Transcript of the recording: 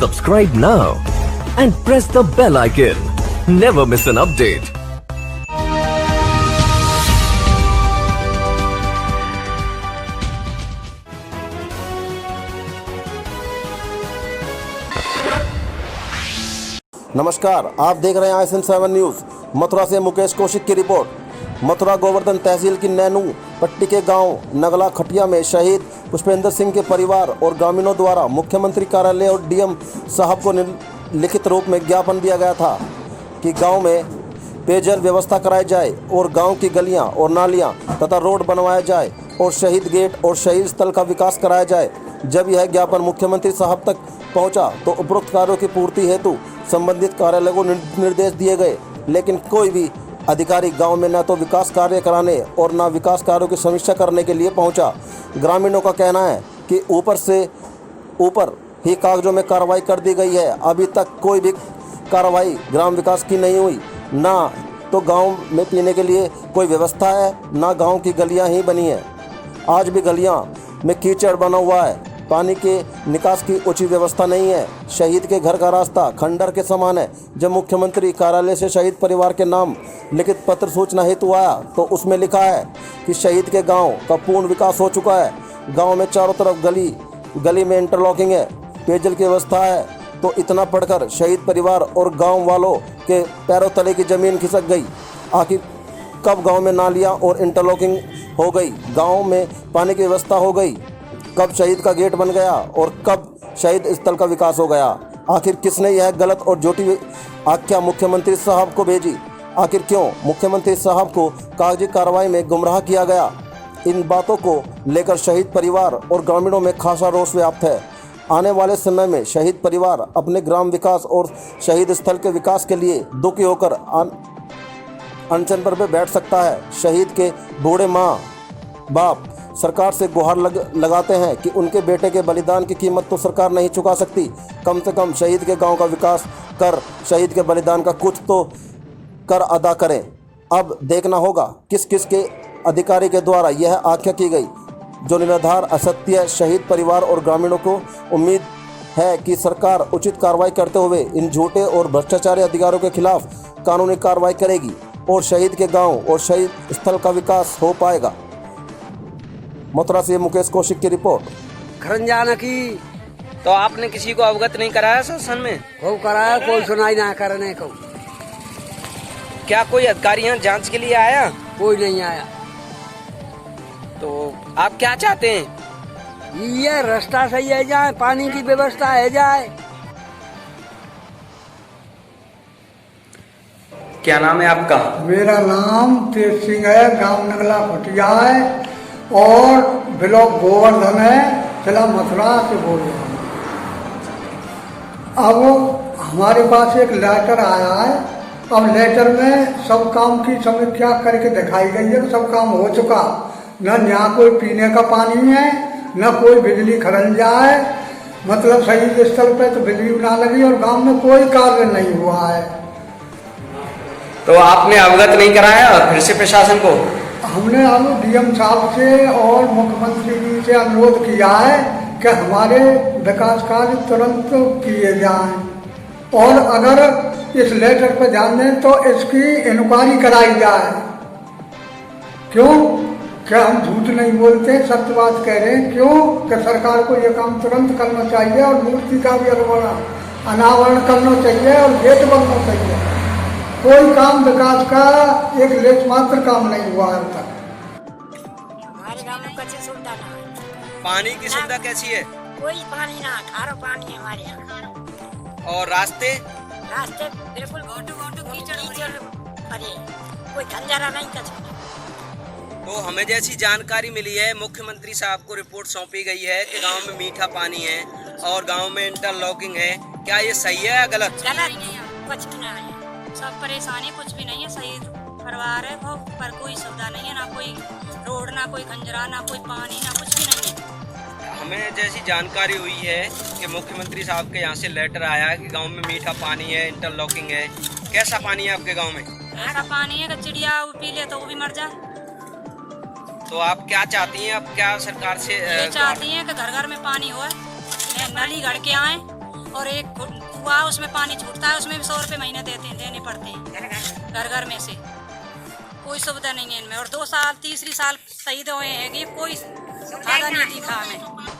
Subscribe now and press the bell icon. Never miss an update. नमस्कार, आप देख रहे हैं ISN7 न्यूज़। मथुरा से मुकेश कौशिक की रिपोर्ट। मथुरा गोवर्धन तहसील की नैनू पट्टी के गांव नगला खटिया में शहीद पुष्पेंद्र सिंह के परिवार और ग्रामीणों द्वारा मुख्यमंत्री कार्यालय और डीएम साहब को लिखित रूप में ज्ञापन दिया गया था कि गांव में पेयजल व्यवस्था कराई जाए और गांव की गलियां और नालियां तथा रोड बनवाया जाए और शहीद गेट और शहीद स्थल का विकास कराया जाए। जब यह ज्ञापन मुख्यमंत्री साहब तक पहुंचा तो उपरोक्त कार्यों की पूर्ति हेतु संबंधित कार्यालय को निर्देश दिए गए, लेकिन कोई भी अधिकारी गांव में न तो विकास कार्य कराने और न विकास कार्यों की समीक्षा करने के लिए पहुंचा। ग्रामीणों का कहना है कि ऊपर से ऊपर ही कागजों में कार्रवाई कर दी गई है, अभी तक कोई भी कार्रवाई ग्राम विकास की नहीं हुई। ना तो गांव में पीने के लिए कोई व्यवस्था है, ना गांव की गलियां ही बनी हैं। आज भी गलियां में कीचड़ बना हुआ है, पानी के निकास की उचित व्यवस्था नहीं है। शहीद के घर का रास्ता खंडर के समान है। जब मुख्यमंत्री कार्यालय से शहीद परिवार के नाम लिखित पत्र सूचना हेतु आया तो उसमें लिखा है कि शहीद के गांव का पूर्ण विकास हो चुका है। गांव में चारों तरफ गली में इंटरलॉकिंग है, पेयजल की व्यवस्था है। तो इतना पढ़कर शहीद परिवार और गाँव वालों के पैरों तले की ज़मीन खिसक गई। आखिर कब गाँव में नालियाँ और इंटरलॉकिंग हो गई, गाँव में पानी की व्यवस्था हो गई, कब शहीद का गेट बन गया और कब शहीद स्थल का विकास हो गया। आखिर किसने यह गलत और झूठी आख्या मुख्यमंत्री साहब को भेजी? आखिर क्यों मुख्यमंत्री साहब को कागजी कार्रवाई में गुमराह किया गया? इन बातों को लेकर शहीद परिवार और ग्रामीणों में खासा रोष व्याप्त है। आने वाले समय में शहीद परिवार अपने ग्राम विकास और शहीद स्थल के विकास के लिए दुखी होकर अनशन पर बैठ सकता है। शहीद के बूढ़े माँ बाप सरकार से गुहार लगाते हैं कि उनके बेटे के बलिदान की कीमत तो सरकार नहीं चुका सकती। कम से कम शहीद के गांव का विकास कर शहीद के बलिदान का कुछ तो कर अदा करें। अब देखना होगा किस किस के अधिकारी के द्वारा यह आख्या की गई जो निराधार असत्य। शहीद परिवार और ग्रामीणों को उम्मीद है कि सरकार उचित कार्रवाई करते हुए इन झूठे और भ्रष्टाचारी अधिकारियों के खिलाफ कानूनी कार्रवाई करेगी और शहीद के गाँव और शहीद स्थल का विकास हो पाएगा। मथुरा से मुकेश कौशिक की रिपोर्ट। खरंजाना की तो आपने किसी को अवगत नहीं कराया शासन में? खूब कराया, कोई सुनाई ना करने को। क्या कोई अधिकारी यहाँ जांच के लिए आया? कोई नहीं आया। तो आप क्या चाहते हैं? ये रास्ता सही है जाए, पानी की व्यवस्था है जाए। क्या नाम है आपका? मेरा नाम तेज सिंह है, गांव नगला खटिया है और ब्लॉक गोवर्धन है, जिला मथुरा से बोल रहा हूँ। अब हमारे पास एक लेटर आया है। अब लेटर में सब काम की समीक्षा करके दिखाई गई है, सब काम हो चुका। न यहाँ कोई पीने का पानी है, न कोई बिजली खरंजा है, मतलब शहीद स्थल पे तो बिजली ना लगी और गांव में कोई कार्य नहीं हुआ है। तो आपने अवगत नहीं कराया फिर से प्रशासन को? हमने अब डीएम साहब से और मुख्यमंत्री जी से अनुरोध किया है कि हमारे विकास कार्य तुरंत किए जाएं और अगर इस लेटर पर ध्यान दें तो इसकी इंक्वायरी कराई जाए। क्यों? क्या हम झूठ नहीं बोलते, सत्य बात कह रहे हैं। क्यों कि सरकार को ये काम तुरंत करना चाहिए और मूर्ति का भी अनावरण करना चाहिए और गेट बनना चाहिए। कोई काम विकास का एक लेख मात्र काम नहीं हुआ है अब तक। हमारे गांव में कच्ची सुविधा ना है। पानी की सुविधा कैसी है? कोई पानी ना, खारा पानी है हमारे यहाँ। और रास्ते बिल्कुल गोटू कीचड़ अरे कोई खंजारा नहीं कच्छ। तो हमें जैसी जानकारी मिली है, मुख्यमंत्री साहब को रिपोर्ट सौंपी गई है कि गांव में मीठा पानी है और गांव में इंटरलॉकिंग है। क्या ये सही है या गलत? कुछ भी नहीं है, सब परेशानी, कुछ भी नहीं है। सही परिवार है वो, पर कोई सुविधा नहीं है, ना कोई रोड, ना कोई खंजरा, ना कोई पानी, ना कुछ भी नहीं है। हमें जैसी जानकारी हुई है कि मुख्यमंत्री साहब के यहाँ से लेटर आया है कि गांव में मीठा पानी है, इंटरलॉकिंग है। कैसा पानी है आपके गांव में? ऐसा पानी है कि चिड़िया पी ले तो वो भी मर जाए। तो आप क्या चाहती हैं? आप क्या सरकार से चाहती हैं कि घर घर में पानी हो, नली गढ़ के आए और एक कुआ उसमें पानी छूटता है, उसमें भी 100 रुपये महीने देने पड़ते हैं घर घर में से। कोई सुविधा नहीं है इनमें। और 2 साल तीसरी साल शहीद हुए हैं कि कोई फायदा नहीं दिखा हमें।